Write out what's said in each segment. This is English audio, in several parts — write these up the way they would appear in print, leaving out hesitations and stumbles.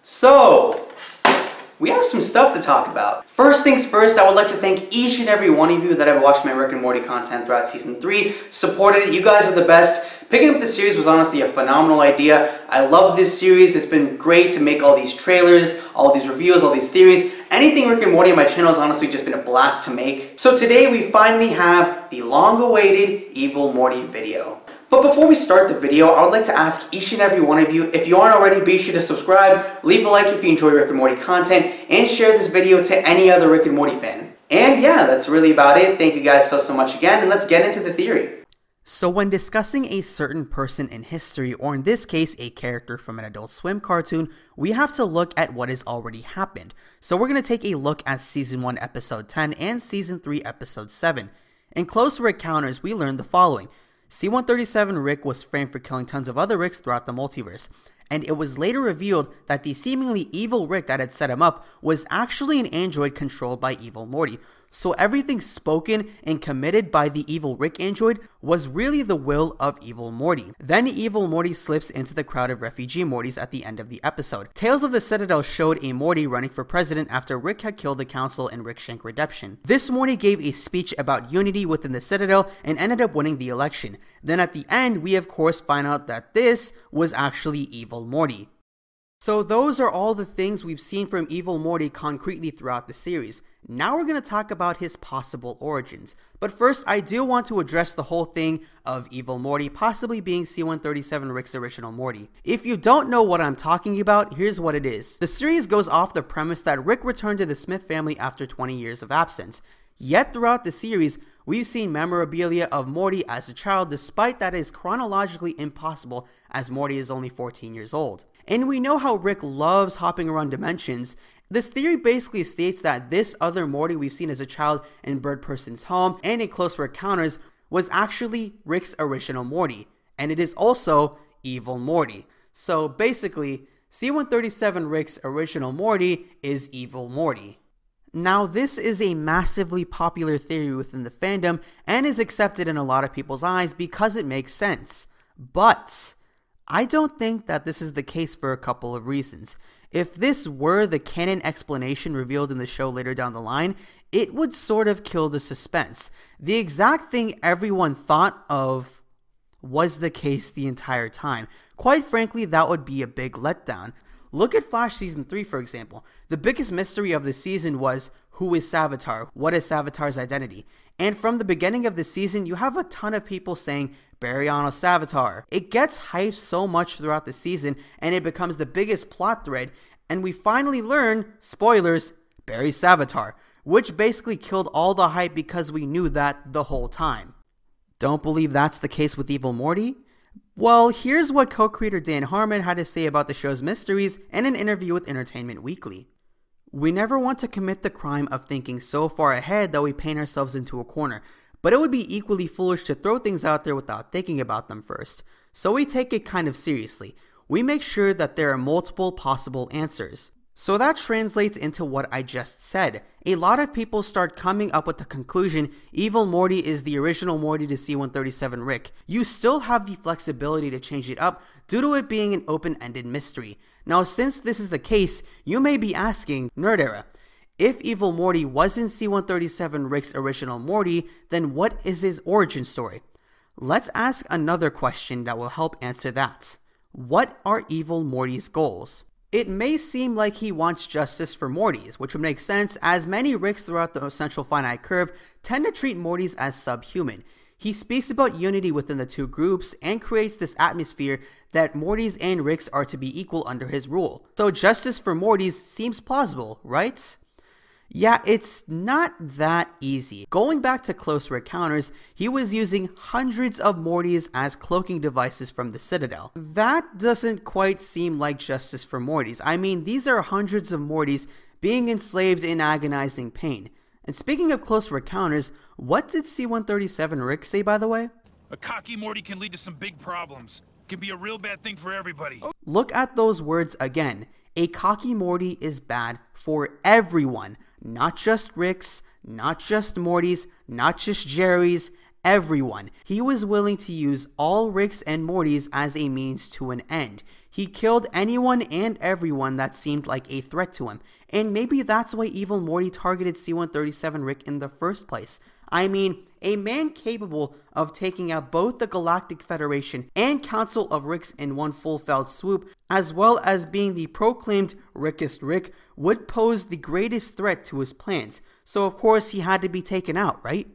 So, we have some stuff to talk about. First things first, I would like to thank each and every one of you that have watched my Rick and Morty content throughout Season 3, supported it. You guys are the best. Picking up this series was honestly a phenomenal idea. I love this series. It's been great to make all these trailers, all these reviews, all these theories. Anything Rick and Morty on my channel has honestly just been a blast to make. So today we finally have the long-awaited Evil Morty video. But before we start the video, I would like to ask each and every one of you, if you aren't already, be sure to subscribe, leave a like if you enjoy Rick and Morty content, and share this video to any other Rick and Morty fan. And yeah, that's really about it. Thank you guys so much again, and let's get into the theory. So when discussing a certain person in history, or in this case, a character from an Adult Swim cartoon, we have to look at what has already happened. So we're going to take a look at Season 1 Episode 10 and Season 3 Episode 7. In Closer Encounters, we learned the following. C-137 Rick was framed for killing tons of other Ricks throughout the multiverse, and it was later revealed that the seemingly evil Rick that had set him up was actually an android controlled by Evil Morty. So everything spoken and committed by the evil Rick android was really the will of Evil Morty. Then Evil Morty slips into the crowd of refugee Mortys at the end of the episode. Tales of the Citadel showed a Morty running for president after Rick had killed the council in Rick Shank Redemption. This Morty gave a speech about unity within the Citadel and ended up winning the election. Then at the end, we of course find out that this was actually Evil Morty. So those are all the things we've seen from Evil Morty concretely throughout the series. Now we're going to talk about his possible origins. But first, I do want to address the whole thing of Evil Morty possibly being C-137 Rick's original Morty. If you don't know what I'm talking about, here's what it is. The series goes off the premise that Rick returned to the Smith family after 20 years of absence. Yet throughout the series, we've seen memorabilia of Morty as a child, despite that it is chronologically impossible as Morty is only 14 years old. And we know how Rick loves hopping around dimensions. This theory basically states that this other Morty we've seen as a child in Bird Person's home and in Closer Encounters was actually Rick's original Morty, and it is also Evil Morty. So basically, C-137 Rick's original Morty is Evil Morty. Now, this is a massively popular theory within the fandom and is accepted in a lot of people's eyes because it makes sense. But I don't think that this is the case for a couple of reasons. If this were the canon explanation revealed in the show later down the line, it would sort of kill the suspense. The exact thing everyone thought of was the case the entire time. Quite frankly, that would be a big letdown. Look at Flash Season 3, for example. The biggest mystery of the season was, who is Savitar? What is Savitar's identity? And from the beginning of the season, you have a ton of people saying, Baryano Savitar. It gets hyped so much throughout the season, and it becomes the biggest plot thread, and we finally learn, spoilers, Barry Savitar, which basically killed all the hype because we knew that the whole time. Don't believe that's the case with Evil Morty? Well, here's what co-creator Dan Harmon had to say about the show's mysteries in an interview with Entertainment Weekly. We never want to commit the crime of thinking so far ahead that we paint ourselves into a corner, but it would be equally foolish to throw things out there without thinking about them first. So we take it kind of seriously. We make sure that there are multiple possible answers. So that translates into what I just said. A lot of people start coming up with the conclusion Evil Morty is the original Morty to C-137 Rick. You still have the flexibility to change it up due to it being an open-ended mystery. Now, since this is the case, you may be asking, NerdEra, if Evil Morty wasn't C-137 Rick's original Morty, then what is his origin story? Let's ask another question that will help answer that. What are Evil Morty's goals? It may seem like he wants justice for Mortys, which would make sense as many Ricks throughout the Central Finite Curve tend to treat Mortys as subhuman. He speaks about unity within the two groups and creates this atmosphere that Mortys and Ricks are to be equal under his rule. So justice for Mortys seems plausible, right? Yeah, it's not that easy. Going back to Closer Encounters, he was using hundreds of Mortys as cloaking devices from the Citadel. That doesn't quite seem like justice for Mortys. I mean, these are hundreds of Mortys being enslaved in agonizing pain. And speaking of Closer Encounters, what did C-137 Rick say, by the way? A cocky Morty can lead to some big problems. Can be a real bad thing for everybody. Look at those words again. A cocky Morty is bad for everyone. Not just Ricks, not just Mortys, not just Jerrys, everyone. He was willing to use all Ricks and Mortys as a means to an end. He killed anyone and everyone that seemed like a threat to him, and maybe that's why Evil Morty targeted C-137 Rick in the first place. I mean, a man capable of taking out both the Galactic Federation and Council of Ricks in one full fell swoop, as well as being the proclaimed Rickest Rick, would pose the greatest threat to his plans, so of course he had to be taken out, right?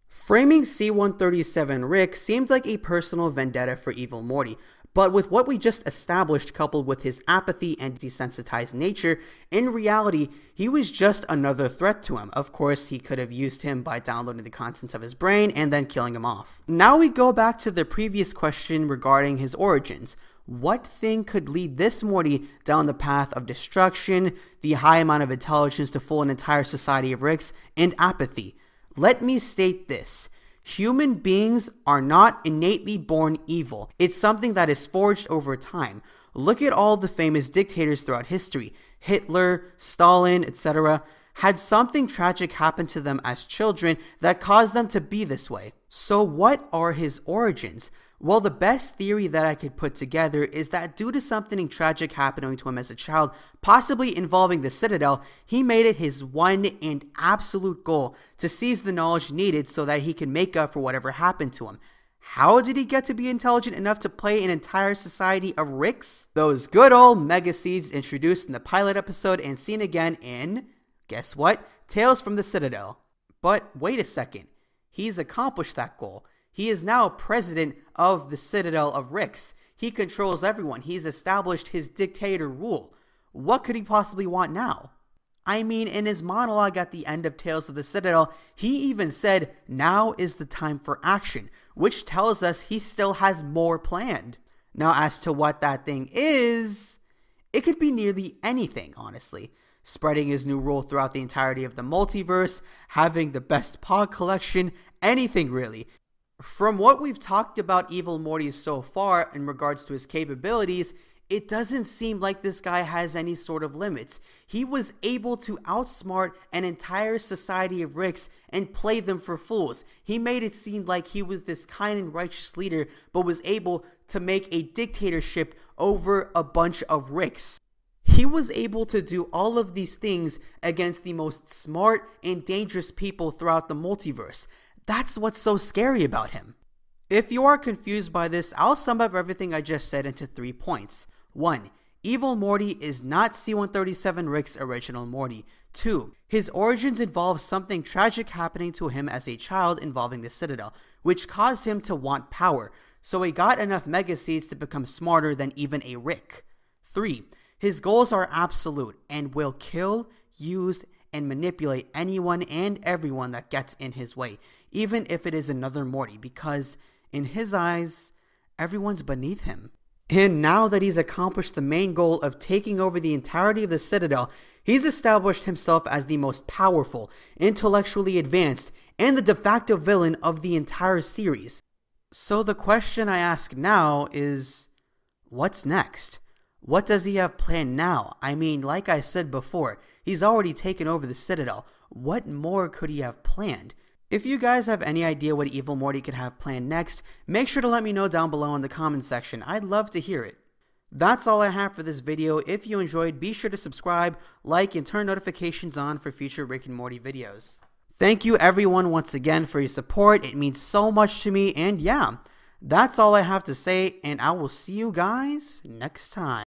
Framing C-137 Rick seemed like a personal vendetta for Evil Morty, but with what we just established coupled with his apathy and desensitized nature, in reality, he was just another threat to him. Of course, he could have used him by downloading the contents of his brain and then killing him off. Now we go back to the previous question regarding his origins. What thing could lead this Morty down the path of destruction, the high amount of intelligence to fool an entire society of Ricks, and apathy? Let me state this. Human beings are not innately born evil. It's something that is forged over time. Look at all the famous dictators throughout history. Hitler, Stalin, etc. had something tragic happen to them as children that caused them to be this way. So what are his origins? Well, the best theory that I could put together is that due to something tragic happening to him as a child, possibly involving the Citadel, he made it his one and absolute goal to seize the knowledge needed so that he can make up for whatever happened to him. How did he get to be intelligent enough to play an entire society of Ricks? Those good old mega seeds introduced in the pilot episode and seen again in, guess what? Tales from the Citadel. But wait a second, he's accomplished that goal. He is now president of the Citadel of Ricks. He controls everyone. He's established his dictator rule. What could he possibly want now? I mean, in his monologue at the end of Tales of the Citadel, he even said, now is the time for action, which tells us he still has more planned. Now, as to what that thing is, it could be nearly anything, honestly. Spreading his new rule throughout the entirety of the multiverse, having the best pod collection, anything really. From what we've talked about Evil Morty so far in regards to his capabilities, it doesn't seem like this guy has any sort of limits. He was able to outsmart an entire society of Ricks and play them for fools. He made it seem like he was this kind and righteous leader, but was able to make a dictatorship over a bunch of Ricks. He was able to do all of these things against the most smart and dangerous people throughout the multiverse. That's what's so scary about him. If you are confused by this, I'll sum up everything I just said into 3 points. 1. Evil Morty is not C-137 Rick's original Morty. 2. His origins involve something tragic happening to him as a child involving the Citadel, which caused him to want power, so he got enough mega seeds to become smarter than even a Rick. 3. His goals are absolute and will kill, use, and manipulate anyone and everyone that gets in his way, even if it is another Morty, because in his eyes, everyone's beneath him. And now that he's accomplished the main goal of taking over the entirety of the Citadel, he's established himself as the most powerful, intellectually advanced, and the de facto villain of the entire series. So the question I ask now is, what's next? What does he have planned now? I mean, like I said before, he's already taken over the Citadel. What more could he have planned? If you guys have any idea what Evil Morty could have planned next, make sure to let me know down below in the comments section. I'd love to hear it. That's all I have for this video. If you enjoyed, be sure to subscribe, like, and turn notifications on for future Rick and Morty videos. Thank you everyone once again for your support. It means so much to me, and yeah, that's all I have to say, and I will see you guys next time.